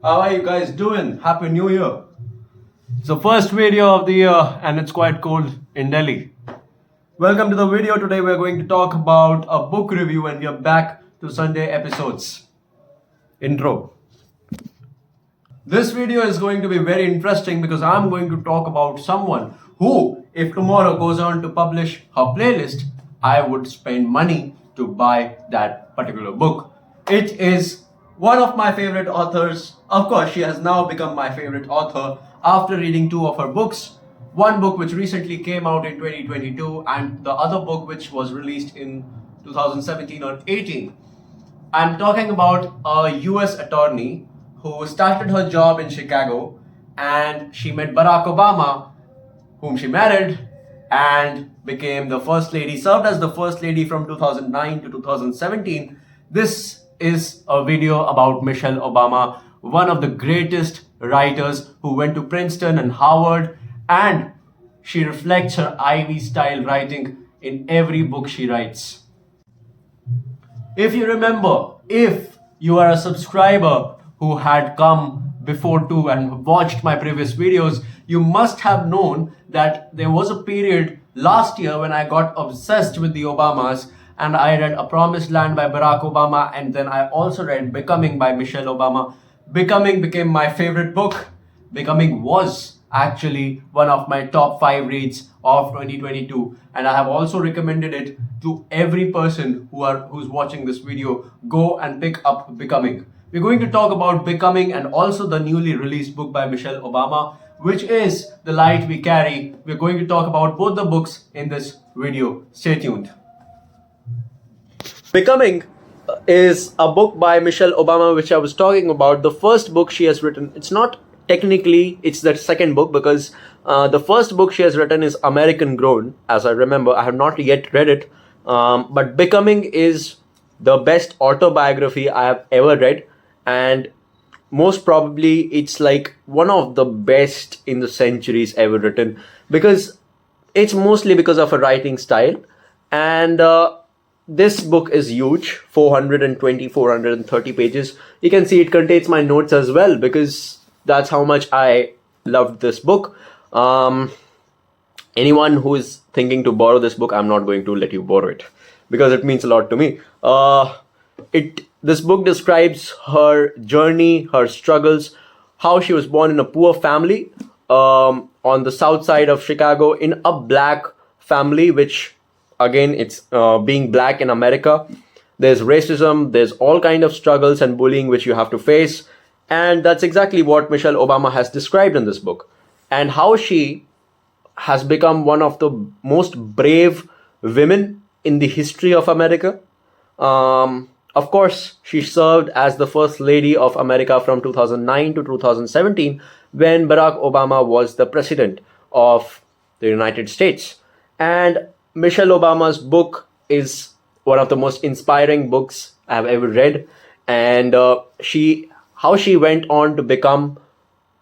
How are you guys doing? Happy New Year. It's the first video of the year and it's quite cold in Delhi. Welcome to the video. Today we're going to talk about a book review and we are back to Sunday episodes. Intro. This video is going to be very interesting because I'm going to talk about someone who, if tomorrow goes on to publish her playlist, I would spend money to buy that particular book. It is one of my favorite authors. Of course, she has now become my favorite author after reading two of her books. One book which recently came out in 2022 and the other book which was released in 2017 or 18. I'm talking about a US attorney who started her job in Chicago and she met Barack Obama, whom she married and became the first lady, served as the first lady from 2009 to 2017. This is a video about Michelle Obama, one of the greatest writers who went to Princeton and Harvard, and she reflects her Ivy style writing in every book she writes. If you remember, if you are a subscriber who had come before too and watched my previous videos, you must have known that there was a period last year when I got obsessed with the Obamas and I read A Promised Land by Barack Obama and then I also read Becoming by Michelle Obama. Becoming became my favorite book. Becoming was actually one of my top 5 reads of 2022 and I have also recommended it to every person who's watching this video. Go and pick up Becoming. We're going to talk about Becoming and also the newly released book by Michelle Obama, which is The Light We Carry. We're going to talk about both the books in this video. Stay tuned. Becoming is a book by Michelle Obama, which I was talking about. The first book she has written, it's not technically, it's the second book because the first book she has written is American Grown, as I remember. I have not yet read it, but Becoming is the best autobiography I have ever read, and most probably it's like one of the best in the centuries ever written because it's mostly because of her writing style. And this book is huge, 430 pages. You can see it contains my notes as well because that's how much I loved this book. Anyone who is thinking to borrow this book, I'm not going to let you borrow it because it means a lot to me. This book describes her journey, her struggles, how she was born in a poor family on the south side of Chicago in a black family, which again, it's being black in America. There's racism, there's all kind of struggles and bullying which you have to face. And that's exactly what Michelle Obama has described in this book. And how she has become one of the most brave women in the history of America. Of course, she served as the First Lady of America from 2009 to 2017 when Barack Obama was the President of the United States. And Michelle Obama's book is one of the most inspiring books I have ever read. And how she went on to become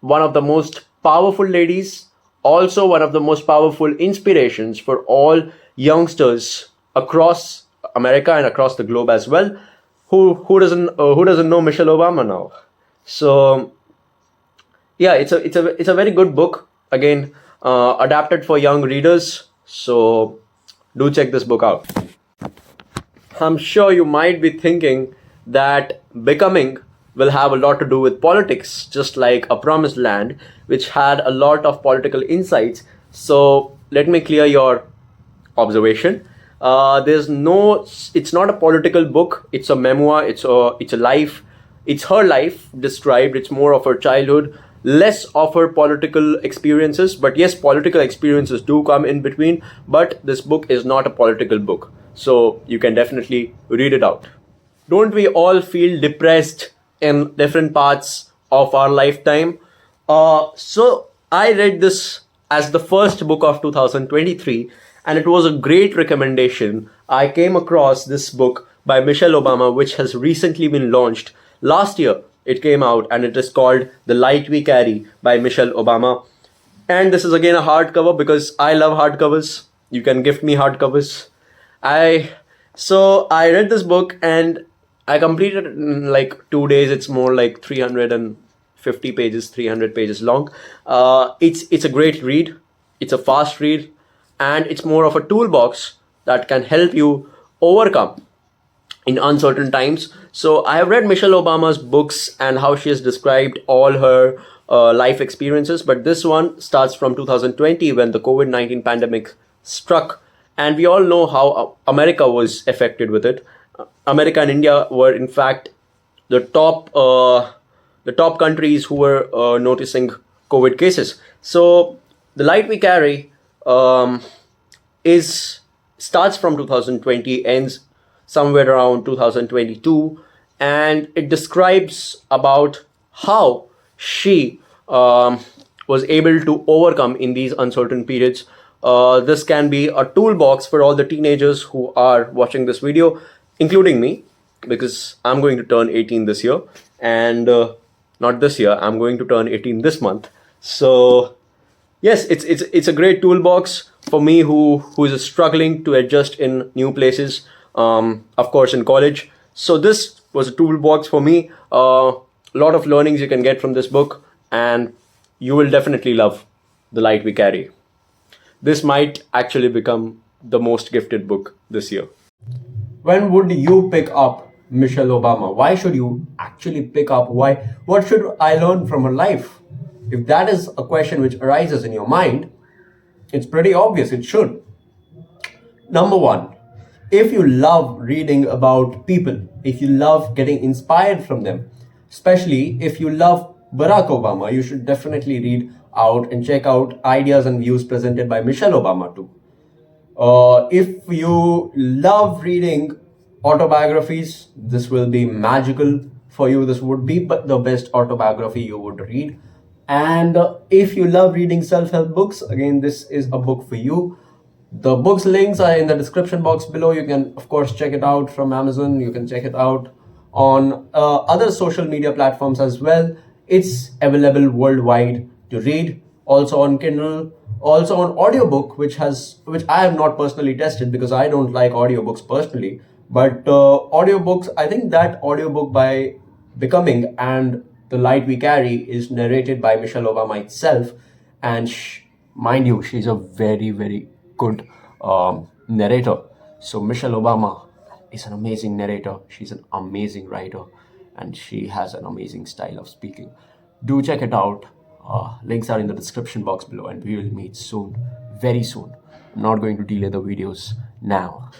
one of the most powerful ladies, also one of the most powerful inspirations for all youngsters across America and across the globe as well. Who doesn't know Michelle Obama now? So yeah, it's a very good book. Again, adapted for young readers. So do check this book out. I'm sure you might be thinking that Becoming will have a lot to do with politics, just like A Promised Land, which had a lot of political insights. So let me clear your observation. It's not a political book. It's a memoir. It's a life. It's her life described. It's more of her childhood, less of her political experiences. But yes, political experiences do come in between. But this book is not a political book. So you can definitely read it out. Don't we all feel depressed in different parts of our lifetime? So I read this as the first book of 2023. And it was a great recommendation. I came across this book by Michelle Obama, which has recently been launched. Last year, it came out and it is called The Light We Carry by Michelle Obama. And this is again a hardcover because I love hardcovers. You can gift me hardcovers. So I read this book and I completed it in like 2 days. It's more like 350 250 pages, 300 pages long. It's a great read. It's a fast read, and it's more of a toolbox that can help you overcome in uncertain times. So I have read Michelle Obama's books and how she has described all her life experiences, but this one starts from 2020 when the COVID-19 pandemic struck, and we all know how America was affected with it. America and India were in fact the top countries who were noticing COVID cases. So the light we carry is starts from 2020, ends somewhere around 2022, and it describes about how she was able to overcome in these uncertain periods. This can be a toolbox for all the teenagers who are watching this video, including me, because I'm going to turn 18 this year, and not this year, I'm going to turn 18 this month. So yes, it's a great toolbox for me who is struggling to adjust in new places, of course in college. So this was a toolbox for me. A lot of learnings you can get from this book, and you will definitely love The Light We Carry. This might actually become the most gifted book this year. When would you pick up Michelle Obama? Why should you actually pick up? Why? What should I learn from her life? If that is a question which arises in your mind, it's pretty obvious it should. Number one, if you love reading about people, if you love getting inspired from them, especially if you love Barack Obama, you should definitely read out and check out ideas and views presented by Michelle Obama too. If you love reading autobiographies, this will be magical for you. This would be the best autobiography you would read. And if you love reading self-help books, again, this is a book for you. The book's links are in the description box below. You can, of course, check it out from Amazon. You can check it out on other social media platforms as well. It's available worldwide to read, also on Kindle, also on audiobook, which I have not personally tested because I don't like audiobooks personally. But audiobooks, I think that audiobook by Becoming and The Light We Carry is narrated by Michelle Obama itself. And mind you, she's a very, very good narrator. So Michelle Obama is an amazing narrator. She's an amazing writer, and she has an amazing style of speaking. Do check it out. Links are in the description box below, and we will meet soon, very soon. I'm not going to delay the videos now.